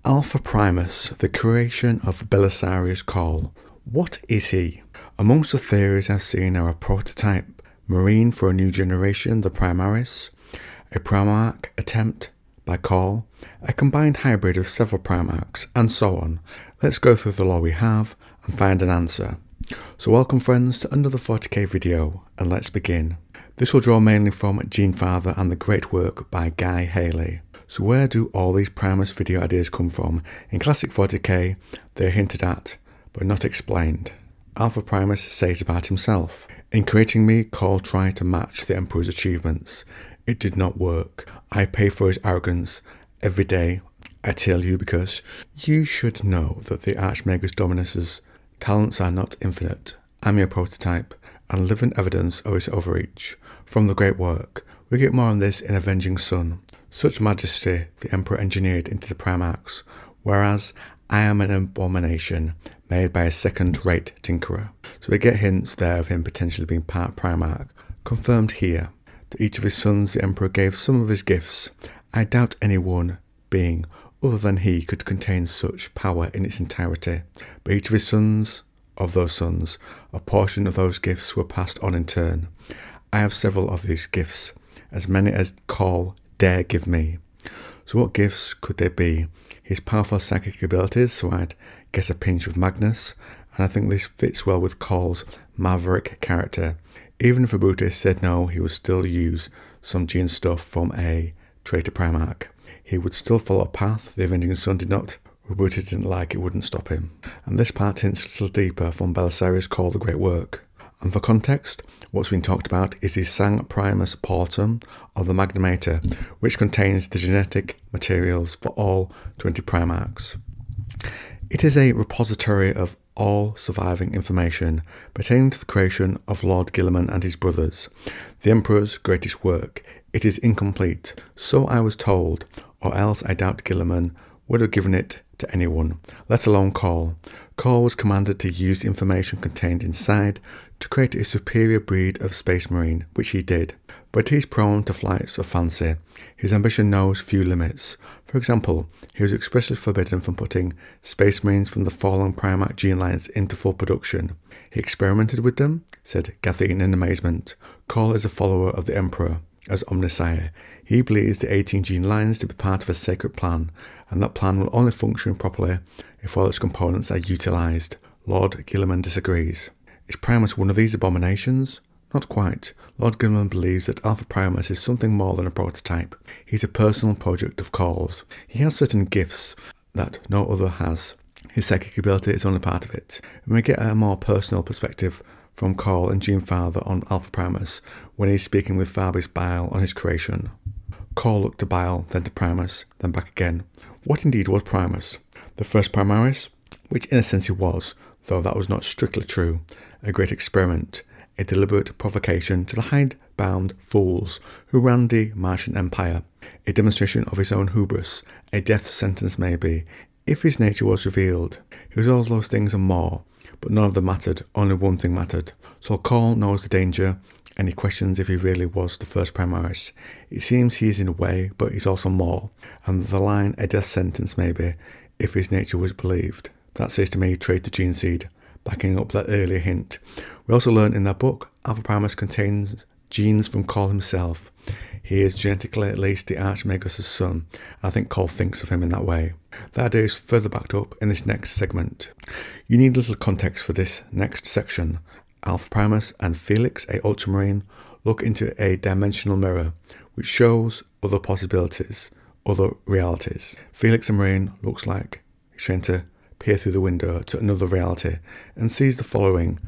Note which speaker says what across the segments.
Speaker 1: Alpha Primus, the creation of Belisarius Cawl. What is he? Amongst the theories I've seen are a prototype marine for a new generation, the Primaris, a primarch attempt by Cawl, a combined hybrid of several primarchs, and so on. Let's go through the lore we have and find an answer. So welcome friends to another 40k video, and let's begin. This will draw mainly from Genefather and the great work by Guy Haley. So where do all these Primus video ideas come from? In classic 40k, they're hinted at, but not explained. Alpha Primus says about himself, "In creating me, Cawl tried to match the Emperor's achievements. It did not work. I pay for his arrogance every day, I tell you, because you should know that the Archmagus Dominus's talents are not infinite. I'm your prototype, and living evidence of his overreach. From the great work, we get more on this in Avenging Sun. Such majesty the Emperor engineered into the Primarchs, whereas I am an abomination made by a second-rate tinkerer." So we get hints there of him potentially being part Primarch, confirmed here. To each of his sons the Emperor gave some of his gifts. I doubt any one being other than he could contain such power in its entirety. But each of his sons, a portion of those gifts were passed on in turn. I have several of these gifts, as many as Cawl dare give me. So what gifts could they be? His powerful psychic abilities, so I'd guess a pinch of Magnus, and I think this fits well with Cawl's maverick character. Even if Abutis said no, he would still use some gene stuff from a traitor Primarch. He would still follow a path the Avenging Sun did not. Abutis didn't like, it wouldn't stop him. And this part hints a little deeper from Belisarius Cawl the Great Work. And for context, what's been talked about is the Sang Primus Portum of the Magnamator, which contains the genetic materials for all 20 Primarchs. It is a repository of all surviving information pertaining to the creation of Lord Guilliman and his brothers, the Emperor's greatest work. It is incomplete, so I was told, or else I doubt Guilliman would have given it to anyone, let alone Cawl. Cawl was commanded to use the information contained inside to create a superior breed of space marine, which he did. But he's prone to flights of fancy. His ambition knows few limits. For example, he was expressly forbidden from putting space marines from the fallen Primarch gene lines into full production. He experimented with them, said Gathene in amazement. Cawl is a follower of the Emperor as Omnisire. He believes the 18 gene lines to be part of a sacred plan, and that plan will only function properly if all its components are utilised. Lord Guilliman disagrees. Is Primus one of these abominations? Not quite. Lord Guilliman believes that Alpha Primus is something more than a prototype. He's a personal project of Cawl's. He has certain gifts that no other has. His psychic ability is only part of it. And we get a more personal perspective from Cawl and Genefather on Alpha Primus when he's speaking with Fabius Bile on his creation. Cawl looked to Bile, then to Primus, then back again. What indeed was Primus? The first Primaris? Which in a sense he was, though that was not strictly true. A great experiment, a deliberate provocation to the hidebound fools who ran the Martian Empire, a demonstration of his own hubris, a death sentence maybe, if his nature was revealed. He was all those things and more, but none of them mattered, only one thing mattered. So Cawl knows the danger, and he questions if he really was the first Primaris. It seems he is in a way, but he's also more, and the line, a death sentence maybe, if his nature was believed. That says to me, traitor gene seed, backing up that earlier hint. We also learn in that book, Alpha Primus contains genes from Cawl himself. He is genetically at least the Archmagus' son, and I think Cawl thinks of him in that way. That idea is further backed up in this next segment. You need a little context for this next section. Alpha Primus and Felix, a Ultramarine, look into a dimensional mirror, which shows other possibilities, other realities. Felix, a Marine, looks like he's trying to peer through the window to another reality and sees the following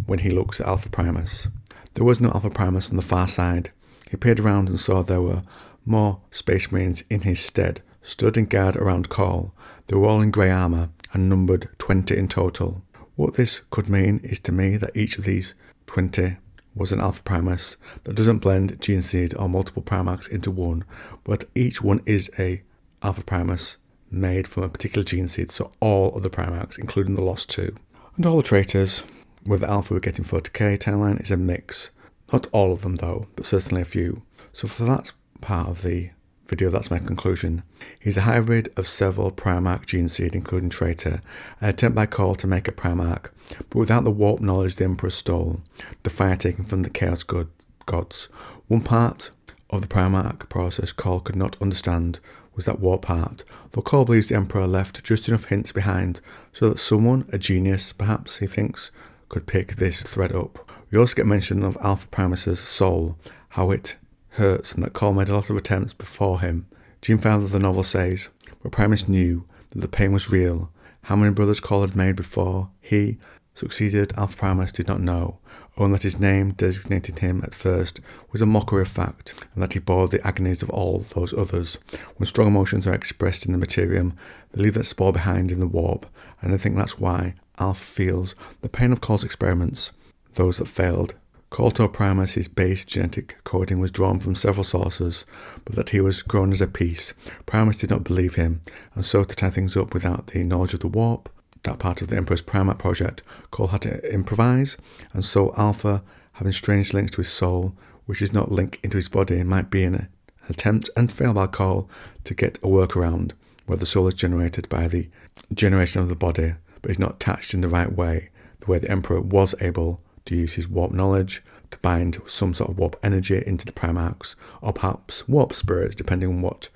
Speaker 1: when he looks at Alpha Primus. There was no Alpha Primus on the far side. He peered around and saw there were more Space Marines in his stead, stood in guard around Cawl. They were all in grey armour and numbered 20 in total. What this could mean is to me that each of these 20 was an Alpha Primus that doesn't blend gene seed or multiple Primarchs into one, but each one is a Alpha Primus made from a particular gene seed, so all of the Primarchs, including the Lost 2. And all the traitors, with the Alpha we're getting 40k timeline, is a mix. Not all of them though, but certainly a few. So for that part of the video, that's my conclusion. He's a hybrid of several primarch gene seed, including traitor, an attempt by Cawl to make a primarch, but without the warp knowledge the Emperor stole, the fire taken from the chaos gods. One part of the primarch process Cawl could not understand was that warp part, though Cawl believes the Emperor left just enough hints behind so that someone, a genius perhaps he thinks, could pick this thread up. We also get mention of Alpha Primus's soul, how it hurts, and that Cawl made a lot of attempts before him. Gene Founder of the novel says, but Primus knew that the pain was real. How many brothers Cawl had made before he succeeded Alpha Primus did not know, only that his name designating him at first was a mockery of fact, and that he bore the agonies of all those others. When strong emotions are expressed in the materium, they leave that spore behind in the warp, and I think that's why Alpha feels the pain of Cawl's experiments, those that failed. Cawl told Primus his base genetic coding was drawn from several sources, but that he was grown as a piece. Primus did not believe him, and so to tie things up without the knowledge of the warp, that part of the Emperor's primarch project, Cawl had to improvise, and so Alpha, having strange links to his soul, which is not linked into his body, might be an attempt and fail by Cawl to get a workaround where the soul is generated by the generation of the body, but is not attached in the right way, the way the Emperor was able to use his warp knowledge to bind some sort of warp energy into the primarchs, or perhaps warp spirits, depending on what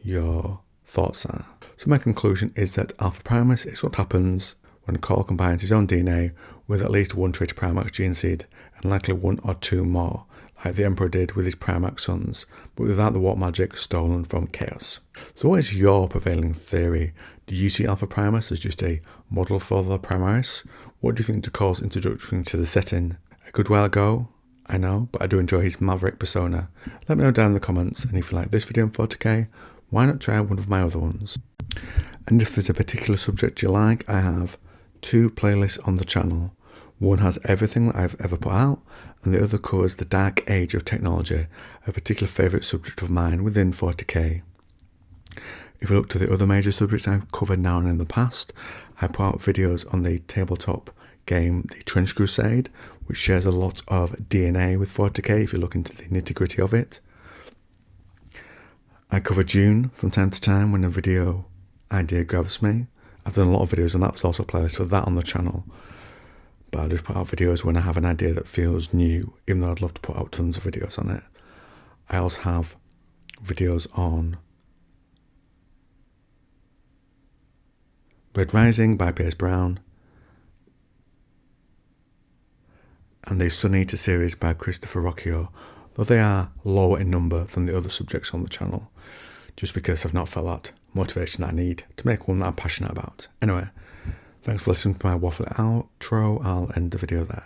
Speaker 1: your thoughts are. So my conclusion is that Alpha Primus is what happens when Cawl combines his own DNA with at least one traitor primarch gene seed, and likely one or two more, like the Emperor did with his primarch sons, but without the warp magic stolen from chaos. So what is your prevailing theory? Do you see Alpha Primus as just a model for the primaris? What do you think to Cawl's introduction to the setting? A good while ago, I know, but I do enjoy his maverick persona. Let me know down in the comments, and if you like this video in 40k, why not try one of my other ones? And if there's a particular subject you like, I have 2 playlists on the channel. One has everything that I've ever put out, and the other covers the dark age of technology, a particular favourite subject of mine within 40k. If you look to the other major subjects I've covered now and in the past, I put out videos on the tabletop game The Trench Crusade, which shares a lot of DNA with 40k if you look into the nitty-gritty of it. I cover Dune from time to time when a video idea grabs me. I've done a lot of videos, and that's also a playlist for that on the channel. But I just put out videos when I have an idea that feels new, even though I'd love to put out tons of videos on it. I also have videos on Red Rising by Piers Brown, and the Sun Eater series by Christopher Rocchio, though they are lower in number than the other subjects on the channel, just because I've not felt that motivation that I need to make one that I'm passionate about. Anyway, thanks for listening to my waffle outro. I'll end the video there.